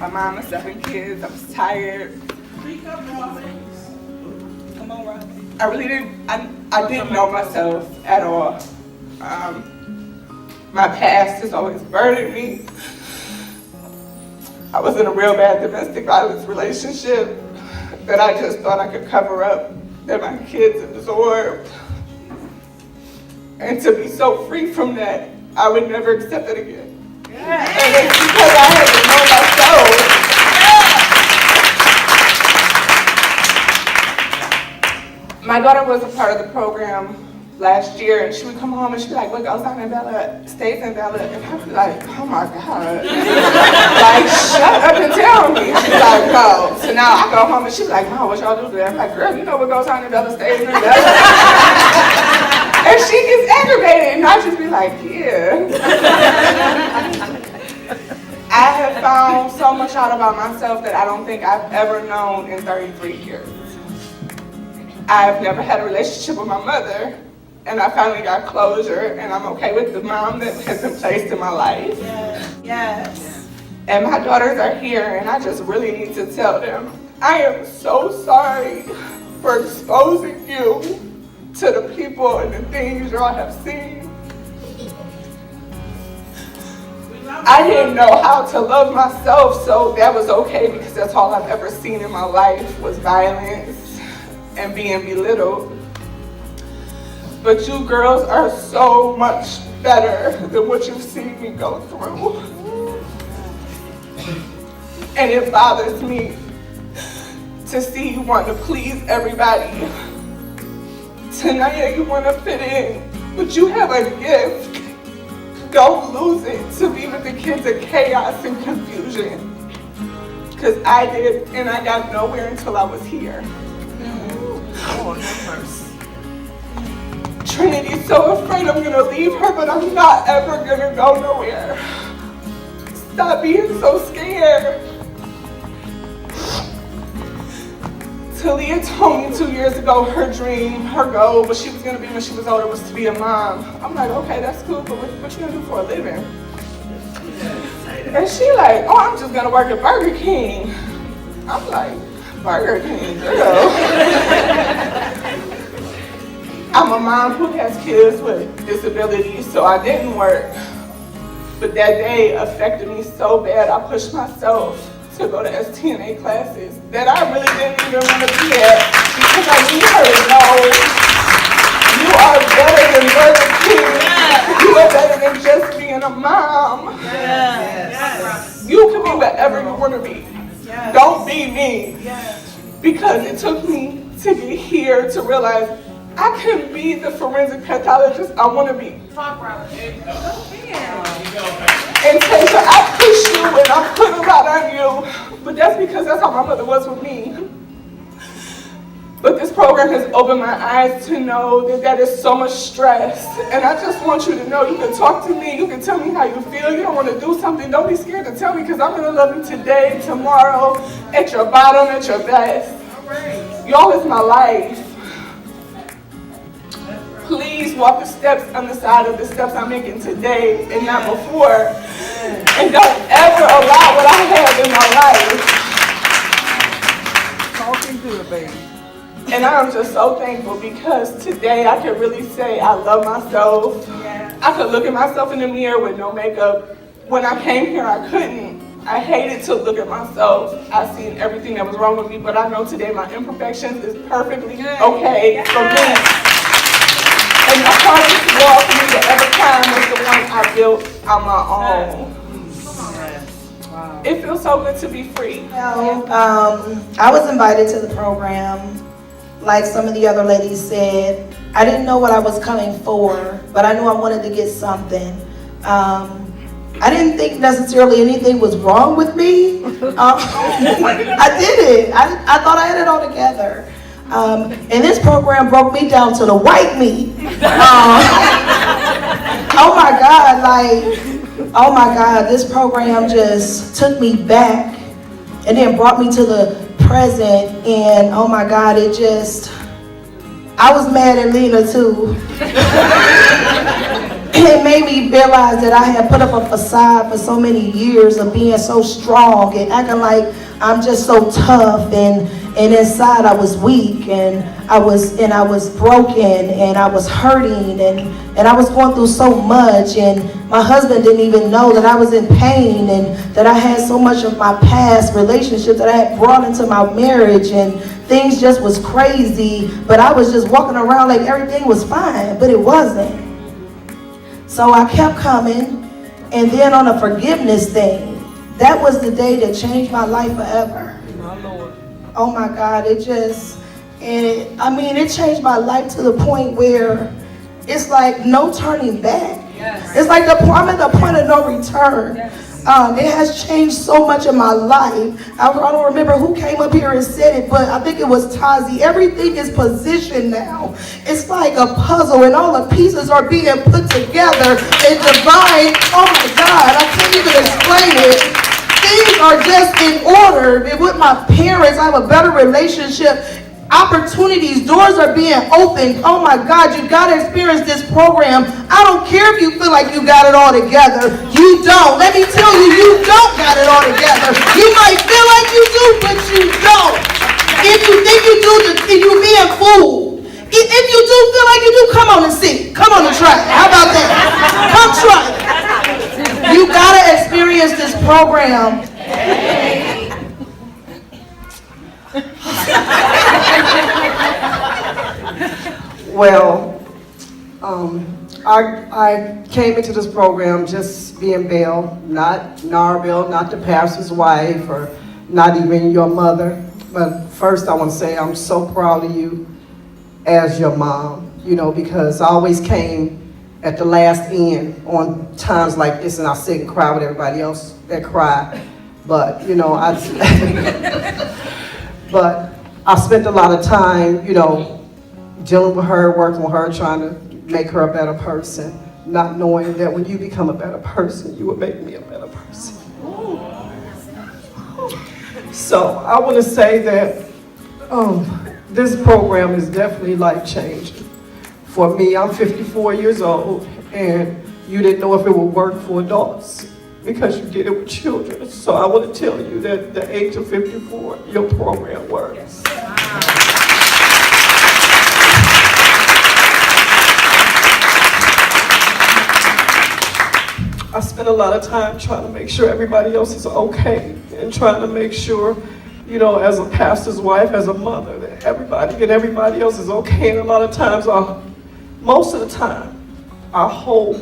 my mom of 7 kids. I was tired. Come on, Rob. I really didn't, I didn't know myself at all. My past has always burdened me. I was in a real bad domestic violence relationship that I just thought I could cover up, that my kids absorbed. And to be so free from that, I would never accept it again. Yeah. And it's because I had to know myself. My daughter was a part of the program last year, and she would come home and she'd be like, what goes on in Bella stays in Bella. And I'd be like, oh my God. Like, shut up and tell me. She's like, no. So now I go home and she's like, Mom, what y'all do today? I'm like, girl, you know what goes on in Bella stays in Bella. And she gets aggravated, and I just be like, yeah. I have found so much out about myself that I don't think I've ever known in 33 years. I've never had a relationship with my mother, and I finally got closure, and I'm okay with the mom that has been placed in my life. Yes. And my daughters are here, and I just really need to tell them, I am so sorry for exposing you to the people and the things y'all have seen. I didn't know how to love myself, so that was okay because that's all I've ever seen in my life was violence and being belittled. But you girls are so much better than what you've seen me go through. And it bothers me to see you want to please everybody. Tonight you want to fit in, but you have a gift. Don't lose it to be with the kids in chaos and confusion. Because I did, and I got nowhere until I was here. Oh, Trinity's so afraid I'm gonna leave her, but I'm not ever gonna go nowhere. Stop being so scared. Talia told me 2 years ago her dream, her goal, what she was gonna be when she was older was to be a mom. I'm like, okay, that's cool, but what you gonna do for a living? And she like, oh, I'm just gonna work at Burger King. I'm like, Burger King, girl. I'm a mom who has kids with disabilities, so I didn't work. But that day affected me so bad, I pushed myself to go to STNA classes that I really didn't even want to be at because I need her to know you are better than Burger King. You are better than just being a mom. Yes. You can be whatever you want to be. Yes. Don't be me. Yes. Because it took me to get here to realize I can be the forensic pathologist I want to be. Talk, Robert. And Tasia, I push you and I put a lot on you, but that's because that's how my mother was with me. But this program has opened my eyes to know that that is so much stress. And I just want you to know you can talk to me, you can tell me how you feel, you don't want to do something, don't be scared to tell me because I'm going to love you today, tomorrow, at your bottom, at your best. Y'all is my life. Please walk the steps on the side of the steps I'm making today and not before. And don't ever allow what I have in my life. Talking good, baby. And I'm just so thankful because today I can really say I love myself. Yeah. I could look at myself in the mirror with no makeup. When I came here, I couldn't. I hated to look at myself. I seen everything that was wrong with me, but I know today my imperfections is perfectly okay for me. And the hardest wall for me to ever climb was the one I built on my own. Wow. It feels so good to be free. Well, I was invited to the program. Like some of the other ladies said, I didn't know what I was coming for, but I knew I wanted to get something. I didn't think necessarily anything was wrong with me. I didn't. I thought I had it all together. And this program broke me down to the white meat. Oh my God, this program just took me back and then brought me to the present, and oh my God, I was mad at Lena too. it made me realize that I had put up a facade for so many years of being so strong and acting like I'm just so tough, and inside I was weak, and I was broken, and I was hurting, and I was going through so much, and my husband didn't even know that I was in pain, and that I had so much of my past relationships that I had brought into my marriage, and things just was crazy, but I was just walking around like everything was fine, but it wasn't. So I kept coming, and then on a forgiveness thing, that was the day that changed my life forever. My Lord. Oh my God, it changed my life to the point where it's like no turning back. Yes. It's like I'm at the point of no return. Yes. It has changed so much in my life. I don't remember who came up here and said it, but I think it was Tazi. Everything is positioned now. It's like a puzzle, and all the pieces are being put together in divine. Oh my God, I can't even explain it. Things are just in order. And with my parents, I have a better relationship. Opportunities, doors are being opened. Oh my God, you gotta experience this program. I don't care if you feel like you got it all together. You don't. Let me tell you, you don't got it all together. You might feel like you do, but you don't. If you think you do, you're being fooled. If you do feel like you do, come on and see. Come on and try it. How about that? Come try it. You gotta experience this program. Well, I came into this program just being Belle, not Narbelle, not the pastor's wife, or not even your mother. But first I want to say I'm so proud of you as your mom, because I always came at the last end on times like this, and I sit and cry with everybody else that cried. But, but I spent a lot of time, dealing with her, working with her, trying to make her a better person, not knowing that when you become a better person, you will make me a better person. So I want to say that this program is definitely life-changing. For me, I'm 54 years old, and you didn't know if it would work for adults because you did it with children. So I want to tell you that at the age of 54, your program works. I spent a lot of time trying to make sure everybody else is okay, and trying to make sure, as a pastor's wife, as a mother, that everybody else is okay. And a lot of times, most of the time, I hold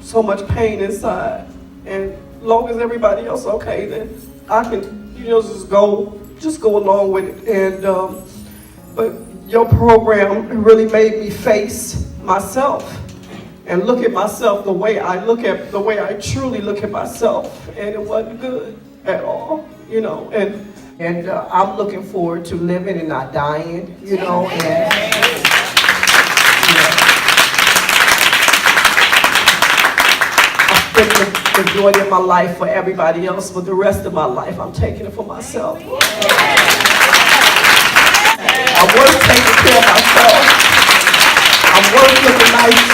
so much pain inside, and as long as everybody else is okay, then I can, just go along with it. And but your program really made me face myself and look at myself the way I truly look at myself, and it wasn't good at all, and I'm looking forward to living and not dying, and I spent the majority of my life for everybody else, but the rest of my life I'm taking it for myself. I'm worth taking care of myself. I'm worth looking nice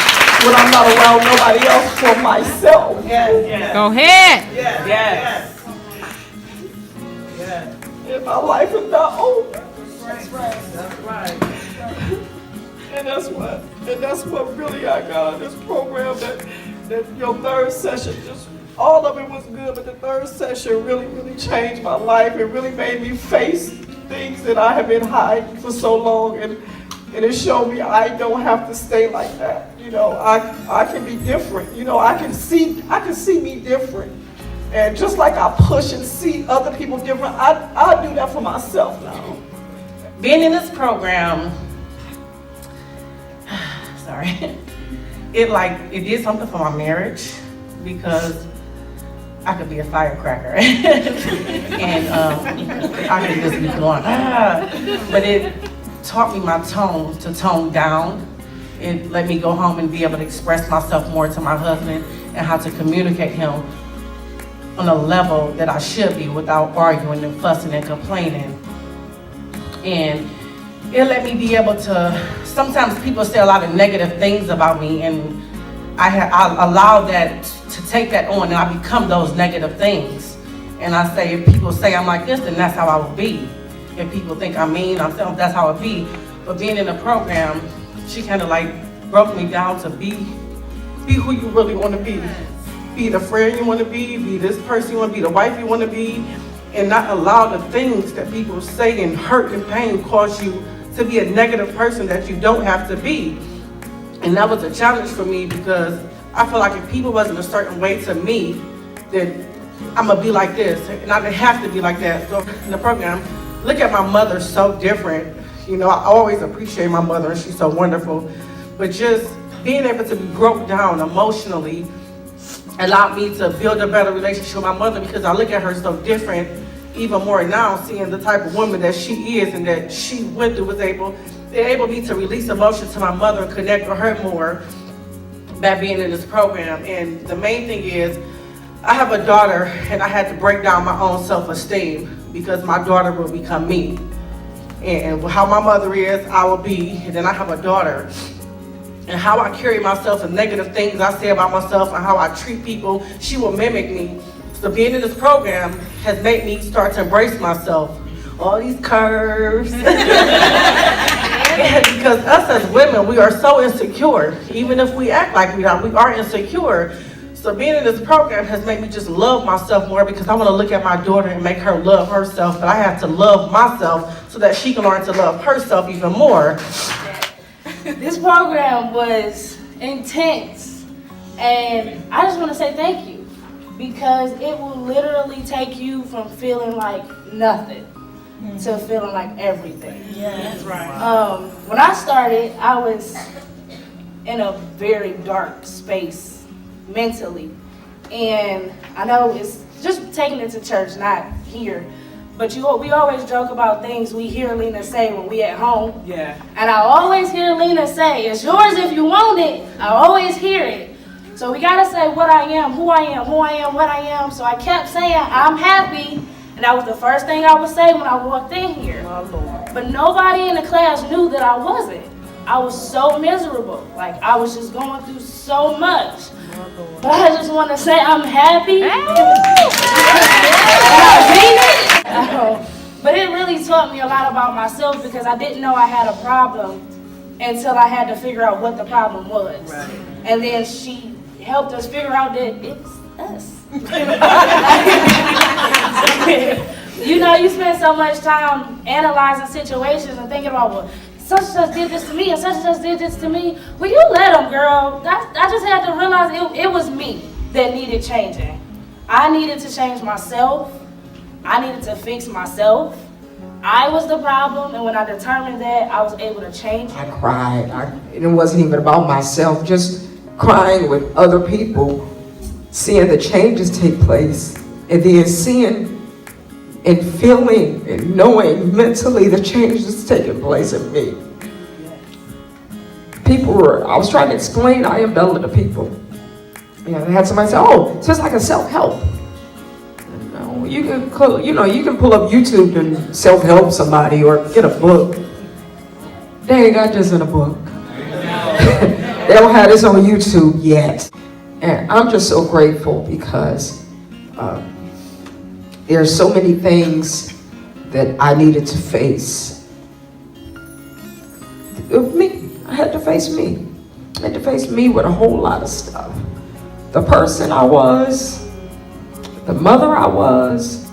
when I'm not around nobody else for myself. Yes. Go ahead. Yes. And my life is not over. That's right. And that's what really I got out of this program, that your third session, just all of it was good, but the third session really changed my life. It really made me face things that I have been hiding for so long, and it showed me I don't have to stay like that. I can be different. I can see me different. And just like I push and see other people different, I do that for myself now. Being in this program, it did something for my marriage, because I could be a firecracker and I could just be going, but it taught me my tone to tone down. It let me go home and be able to express myself more to my husband, and how to communicate him on a level that I should be without arguing and fussing and complaining. And it let me be able to, sometimes people say a lot of negative things about me, and I allow that to take that on, and I become those negative things. And I say, if people say I'm like this, then that's how I will be. If people think I'm mean, that's how it be. But being in the program, she kind of like broke me down to be who you really want to be. Be the friend you want to be this person you want to be, the wife you want to be, and not allow the things that people say and hurt and pain cause you to be a negative person that you don't have to be. And that was a challenge for me, because I feel like if people wasn't a certain way to me, then I'm gonna be like this, and I didn't have to be like that. So in the program, look at my mother, so different. You know, I always appreciate my mother, and she's so wonderful. But just being able to be broke down emotionally allowed me to build a better relationship with my mother, because I look at her so different, even more now, seeing the type of woman that she is and that she went through, enabled me to release emotion to my mother and connect with her more by being in this program. And the main thing is, I have a daughter, and I had to break down my own self-esteem, because my daughter will become me. And how my mother is, I will be, and then I have a daughter. And how I carry myself and negative things I say about myself and how I treat people, she will mimic me. So being in this program has made me start to embrace myself. All these curves. Because us as women, we are so insecure. Even if we act like we are insecure. So being in this program has made me just love myself more, because I want to look at my daughter and make her love herself. But I have to love myself so that she can learn to love herself even more. This program was intense, and I just want to say thank you, because it will literally take you from feeling like nothing to feeling like everything. Yeah, that's right. When I started, I was in a very dark space mentally, and I know it's just taking it to church, not here. But we always joke about things we hear Lena say when we at home. Yeah. And I always hear Lena say, it's yours if you want it. I always hear it. So we gotta say what I am, who I am, what I am. So I kept saying, I'm happy. And that was the first thing I would say when I walked in here. But nobody in the class knew that I wasn't. I was so miserable. Like, I was just going through so much. But I just want to say I'm happy. But it really taught me a lot about myself, because I didn't know I had a problem until I had to figure out what the problem was. Right. And then she helped us figure out that it's us. You know, you spend so much time analyzing situations and thinking about, well, such and such did this to me, and such did this to me. Well, you let them, girl. I just had to realize it was me that needed changing. I needed to change myself. I needed to fix myself. I was the problem, and when I determined that, I was able to change it. I cried. It wasn't even about myself, just crying with other people, seeing the changes take place, and then seeing and feeling and knowing mentally the changes taking place in me. I was trying to explain I am Bella to people. You know, I had somebody say, oh, so it's like a self-help. No, you can pull up YouTube and self-help somebody or get a book. They ain't got this in a book. They don't have this on YouTube yet. And I'm just so grateful, because there's so many things that I needed to face. Me, I had to face me. I had to face me with a whole lot of stuff. The person I was, the mother I was,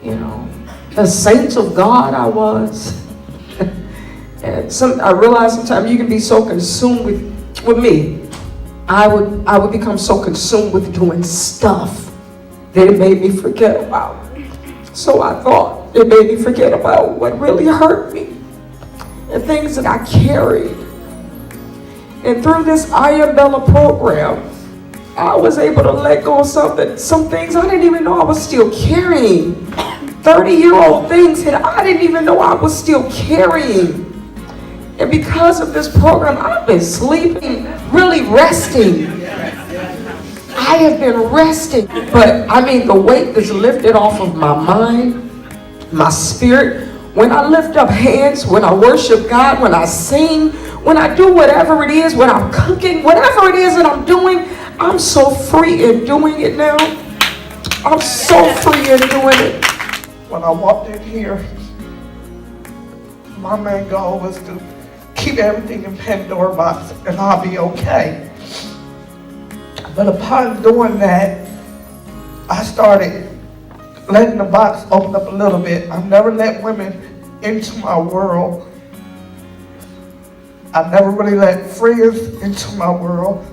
the saint of God I was. And I realized sometimes you can be so consumed with me. I would become so consumed with doing stuff that it made me forget about. So I thought it made me forget about what really hurt me and things that I carried. And through this I Am Bella program, I was able to let go of some things I didn't even know I was still carrying. 30-year-old things that I didn't even know I was still carrying. And because of this program, I've been sleeping, really resting. I have been resting, but the weight is lifted off of my mind, my spirit. When I lift up hands, when I worship God, when I sing, when I do whatever it is, when I'm cooking, whatever it is that I'm doing, I'm so free in doing it now. I'm so free in doing it. When I walked in here, my main goal was to keep everything in Pandora box and I'll be okay. But upon doing that, I started letting the box open up a little bit. I never let women into my world. I never really let friends into my world.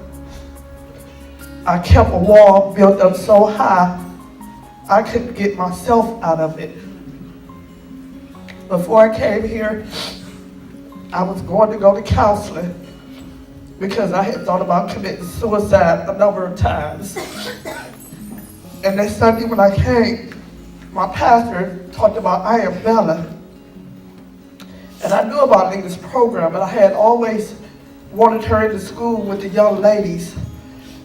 I kept a wall built up so high, I couldn't get myself out of it. Before I came here, I was going to go to counseling because I had thought about committing suicide a number of times. And that Sunday when I came, my pastor talked about I am Bella. And I knew about Lena's program, but I had always wanted her into school with the young ladies.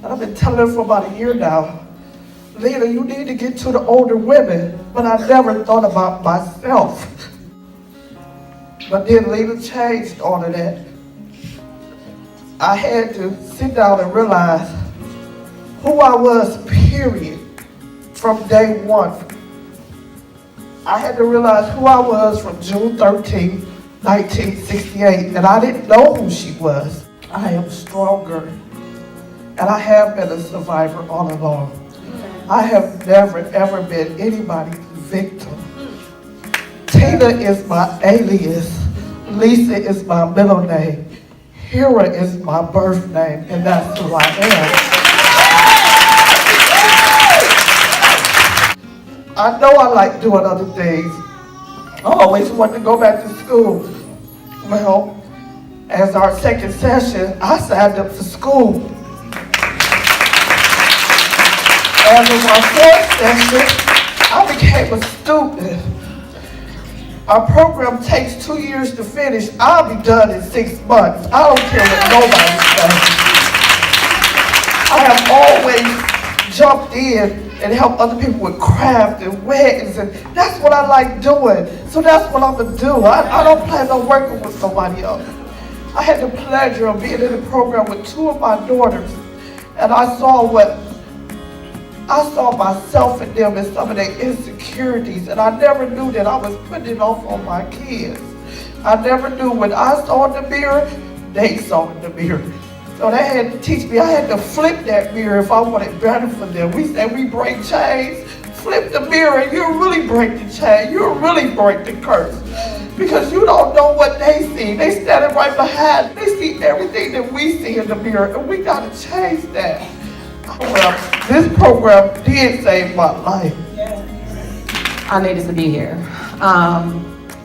And I've been telling her for about a year now, Lena, you need to get to the older women. But I never thought about myself. But then Lena changed all of that. I had to sit down and realize who I was, period, from day one. I had to realize who I was from June 13, 1968, and I didn't know who she was. I am stronger, and I have been a survivor all along. I have never, ever been anybody's victim. Tina is my alias. Lisa is my middle name. Hera is my birth name, and that's who I am. I know I like doing other things. I always wanted to go back to school. Well, as our second session, I signed up for school. As of our fourth session, I became a student. Our program takes 2 years to finish. I'll be done in 6 months. I don't care what nobody says. I have always jumped in and helped other people with craft and weddings, and that's what I like doing. So that's what I'm gonna do. I don't plan on working with somebody else. I had the pleasure of being in the program with 2 of my daughters, and I saw myself in them and some of their insecurities, and I never knew that I was putting it off on my kids. I never knew when I saw in the mirror, they saw in the mirror. So they had to teach me, I had to flip that mirror if I wanted better for them. We said we break chains, flip the mirror, and you'll really break the chain, you'll really break the curse. Because you don't know what they see. They standing right behind, they see everything that we see in the mirror, and we gotta change that. Well, this program did save my life. I needed to be here.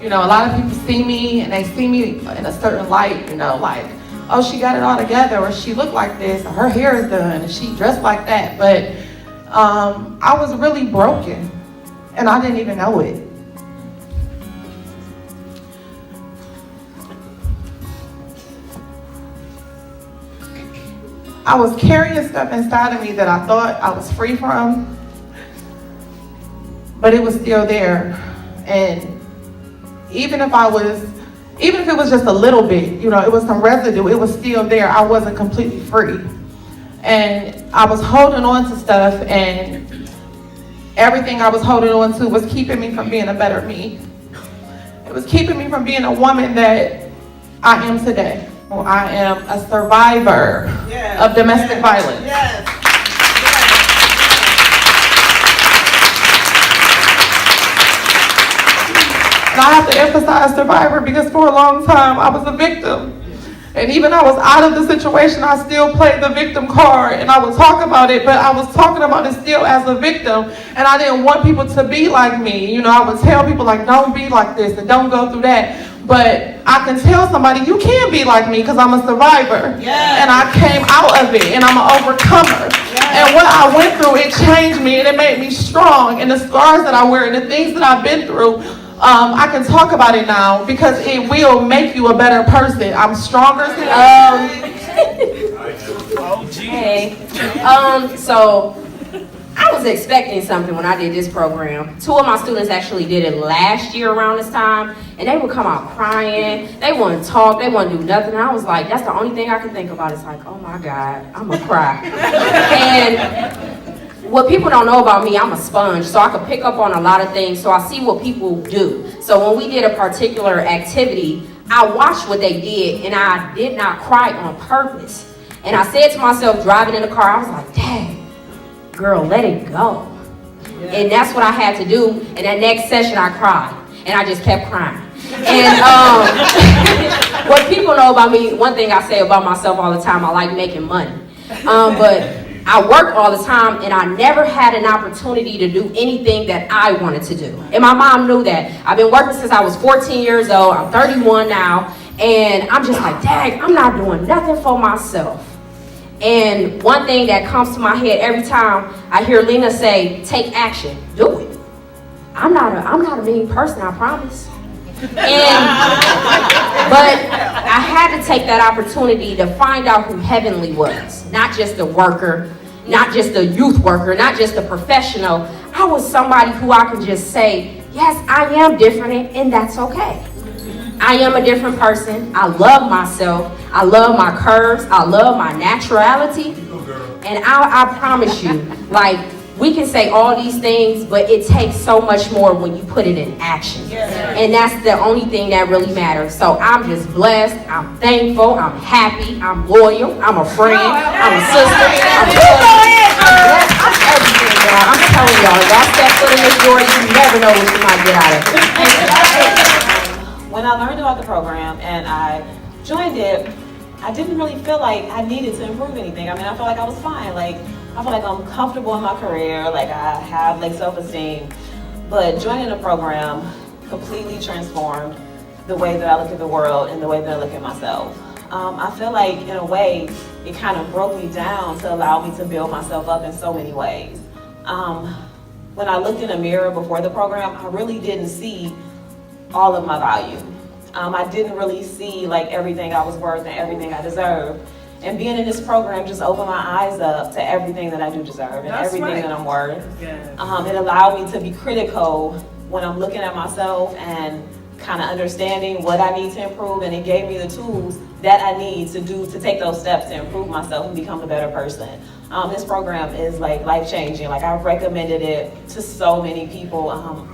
You know, a lot of people see me and they see me in a certain light, you know, like, oh, she got it all together, or she looked like this, or her hair is done, and she dressed like that. But I was really broken, and I didn't even know it. I was carrying stuff inside of me that I thought I was free from, but it was still there. And even if it was just a little bit, you know, it was some residue, it was still there. I wasn't completely free. And I was holding on to stuff, and everything I was holding on to was keeping me from being a better me. It was keeping me from being a woman that I am today. I am a survivor of domestic violence. And I have to emphasize survivor because for a long time I was a victim. And even I was out of the situation, I still played the victim card, and I would talk about it, but I was talking about it still as a victim, and I didn't want people to be like me. You know, I would tell people like, don't be like this and don't go through that. But I can tell somebody, you can be like me because I'm a survivor. And I came out of it, and I'm an overcomer. And what I went through, it changed me, and it made me strong. And the scars that I wear and the things that I've been through, I can talk about it now because it will make you a better person. I'm stronger. Hey, so I was was expecting something when I did this program. 2 of my students actually did it last year around this time, and they would come out crying. They wouldn't talk, they wouldn't do nothing. I was like, that's the only thing I can think about. It's like, oh my God, I'm gonna cry. And what people don't know about me, I'm a sponge, so I could pick up on a lot of things, so I see what people do. So when we did a particular activity, I watched what they did, and I did not cry on purpose. And I said to myself, driving in the car, I was like, dang, girl, let it go. Yeah. And that's what I had to do. And that next session, I cried. And I just kept crying. And what people know about me, one thing I say about myself all the time, I like making money. But I work all the time, and I never had an opportunity to do anything that I wanted to do. And my mom knew that. I've been working since I was 14 years old. I'm 31 now. And I'm just like, dang, I'm not doing nothing for myself. And one thing that comes to my head every time I hear Lena say, take action, do it. I'm not a mean person, I promise. But I had to take that opportunity to find out who Heavenly was. Not just a worker, not just a youth worker, not just a professional. I was somebody who I could just say, yes, I am different, and that's okay. I am a different person. I love myself. I love my curves. I love my naturality. And I promise you, like, we can say all these things, but it takes so much more when you put it in action. And that's the only thing that really matters. So I'm just blessed. I'm thankful. I'm happy. I'm loyal. I'm a friend. I'm a sister. I'm blessed. I'm everything, y'all. I'm telling y'all step foot in this door, you never know what you might get out of it. When I learned about the program and I joined it, I didn't really feel like I needed to improve anything. I mean, I felt like I was fine. Like, I feel like I'm comfortable in my career, like I have like self-esteem. But joining the program completely transformed the way that I look at the world and the way that I look at myself. I feel like in a way, it kind of broke me down to allow me to build myself up in so many ways. When I looked in a mirror before the program, I really didn't see all of my value. I didn't really see like everything I was worth and everything I deserved. And being in this program just opened my eyes up to everything that I do deserve and everything that I'm worth. It allowed me to be critical when I'm looking at myself and kind of understanding what I need to improve, and it gave me the tools that I need to take those steps to improve myself and become a better person. This program is like life-changing. Like, I've recommended it to so many people.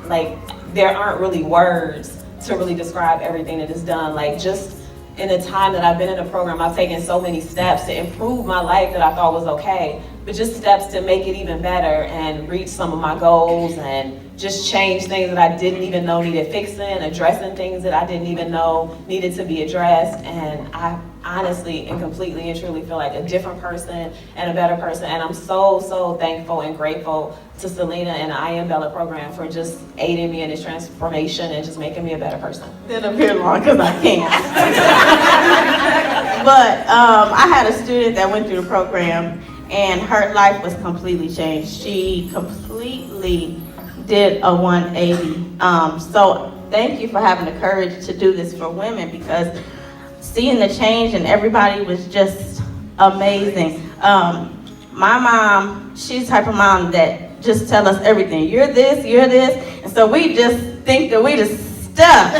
Like, there aren't really words to really describe everything that is done. Like, just in the time that I've been in the program, I've taken so many steps to improve my life that I thought was okay, but just steps to make it even better and reach some of my goals and just change things that I didn't even know needed fixing, addressing things that I didn't even know needed to be addressed. And I honestly and completely and truly feel like a different person and a better person. And I'm so, so thankful and grateful to Selena and the I Am Bella program for just aiding me in this transformation and just making me a better person. Didn't appear long because I can't. But I had a student that went through the program and her life was completely changed. She completely did a 180. So thank you for having the courage to do this for women, because seeing the change and everybody was just amazing. My mom, she's the type of mom that just tell us everything. You're this, and so we just think that we the stuff.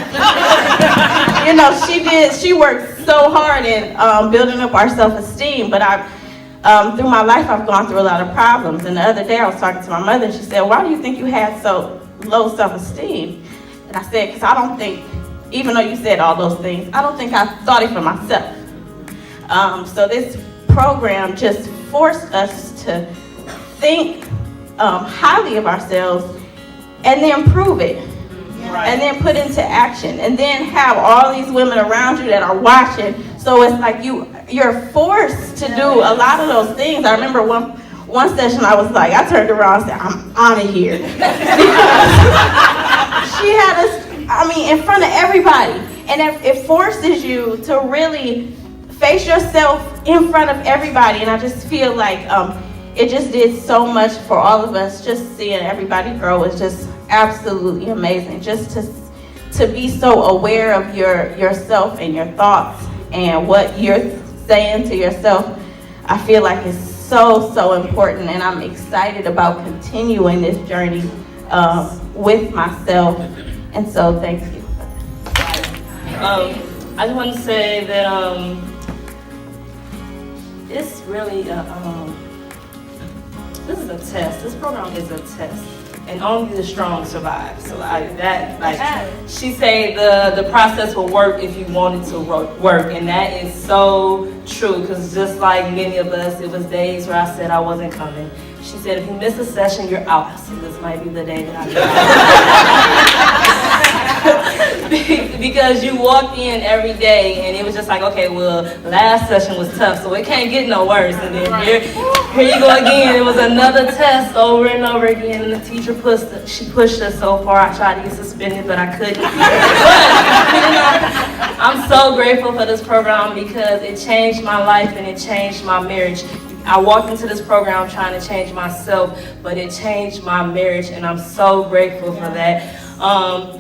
You know, she worked so hard in building up our self-esteem, but through my life, I've gone through a lot of problems. And the other day, I was talking to my mother, and she said, why do you think you had so low self-esteem? And I said, because I don't think, even though you said all those things, I don't think I thought it for myself. So this program just forced us to think highly of ourselves and then prove it. Right. And then put into action, and then have all these women around you that are watching. So it's like you're forced to do a lot of those things. I remember one session I was like, I turned around and said, I'm out of here. Because she had us, in front of everybody. And it forces you to really face yourself in front of everybody. And I just feel like it just did so much for all of us. Just seeing everybody grow is just absolutely amazing. Just to be so aware of yourself and your thoughts and what you're saying to yourself, I feel like it's so important, and I'm excited about continuing this journey with myself. And so thank you. I just want to say that it's really this is a test. This program is a test, and only the strong survive. So she say the process will work if you want it to work, and that is so true. Because just like many of us, it was days where I said I wasn't coming. She said, if you miss a session, you're out. I said, this might be the day that I get out. Because you walk in every day, and it was just like, okay, well, last session was tough, so it can't get no worse. And then here you go again. It was another test over and over again, and the teacher pushed us so far. I tried to get suspended, but I couldn't. But, I'm so grateful for this program because it changed my life and it changed my marriage. I walked into this program trying to change myself, but it changed my marriage, and I'm so grateful for that. I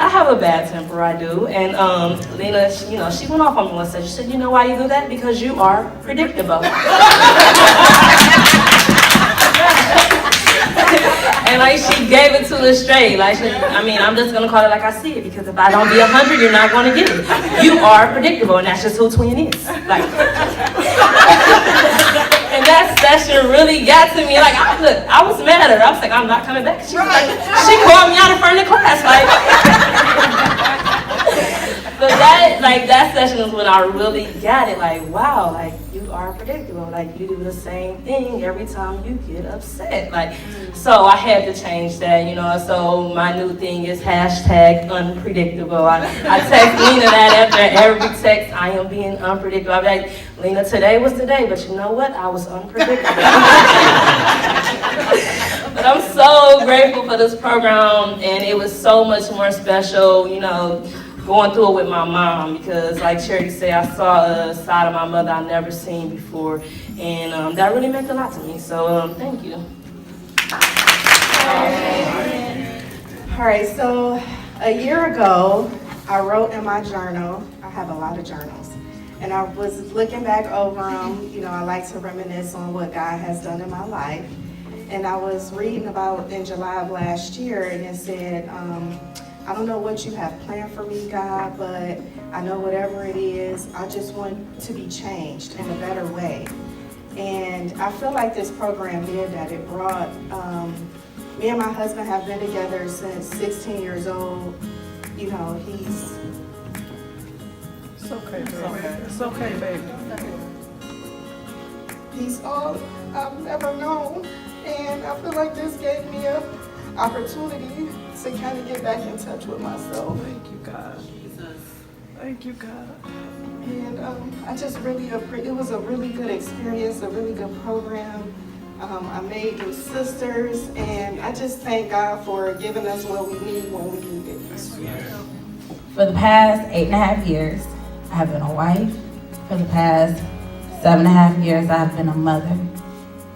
have a bad temper, I do, and Lena, she went off on me one session. She said, you know why you do that? Because you are predictable. And she gave it to us straight. I'm just gonna call it like I see it, because if I don't be 100, you're not gonna get it. You are predictable, and that's just who Twin is. And that session really got to me. I was mad at her. I was like, I'm not coming back. She called me out in front of the class. But that session is when I really got it. Wow, you are predictable. You do the same thing every time you get upset. So I had to change that, So my new thing is #unpredictable. I text Lena that after every text. I am being unpredictable. I'm like, Lena, today was the day, but you know what? I was unpredictable. But I'm so grateful for this program, and it was so much more special, going through it with my mom, because like Charity said, I saw a side of my mother I never seen before, and that really meant a lot to me. So thank you. All right, so a year ago, I wrote in my journal. I have a lot of journals, and I was looking back over them. I like to reminisce on what God has done in my life. And I was reading about in July of last year, and it said, I don't know what you have planned for me, God, but I know whatever it is, I just want to be changed in a better way. And I feel like this program did that. It brought, me and my husband have been together since 16 years old. He's... It's okay, baby. It's okay, baby. He's all I've ever known. And I feel like this gave me an opportunity to kind of get back in touch with myself. Thank you, God. Jesus. Thank you, God. And I just really, it was a really good experience, a really good program. I made new sisters, and I just thank God for giving us what we need when we need it. For the past 8.5 years, I have been a wife. For the past 7.5 years, I've been a mother.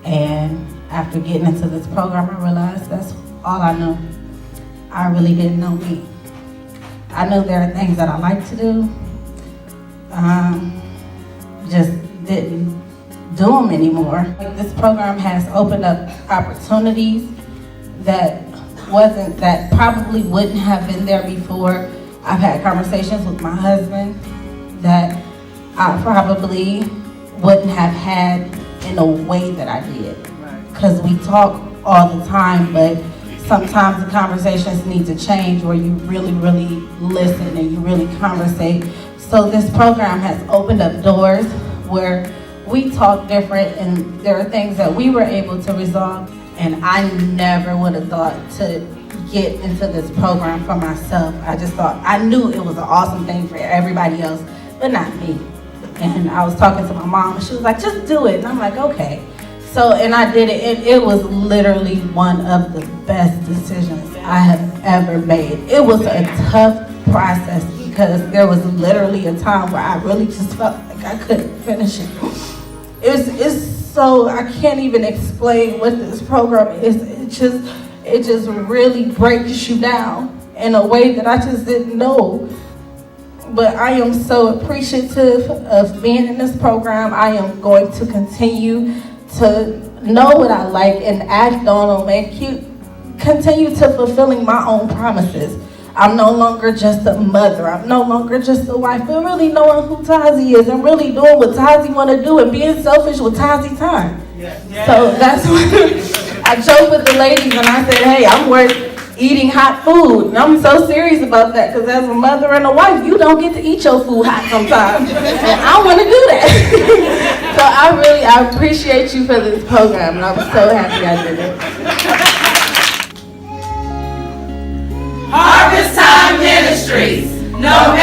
And after getting into this program, I realized that's all I knew. I really didn't know me. I knew there are things that I like to do, just didn't do them anymore. This program has opened up opportunities that probably wouldn't have been there before. I've had conversations with my husband that I probably wouldn't have had in a way that I did. Because we talk all the time, but sometimes the conversations need to change where you really, really listen and you really conversate. So this program has opened up doors where we talk different, and there are things that we were able to resolve. And I never would have thought to get into this program for myself. I just thought, I knew it was an awesome thing for everybody else, but not me. And I was talking to my mom, and she was like, just do it. And I'm like, okay. So, and I did it, and it was literally one of the best decisions I have ever made. It was a tough process because there was literally a time where I really just felt like I couldn't finish it. It's so, I can't even explain what this program is. It just really breaks you down in a way that I just didn't know but I am so appreciative of being in this program. I am going to continue to know what I like and act on them and continue to fulfilling my own promises. I'm no longer just a mother. I'm no longer just a wife, but really knowing who Tazi is and really doing what Tazi want to do and being selfish with Tazi time. So that's what I joke with the ladies and I said, hey, I'm worth eating hot food. And I'm so serious about that because as a mother and a wife, you don't get to eat your food hot sometimes. And I want to do that. So I appreciate you for this program and I'm so happy I did it. Harvest Time Ministries. No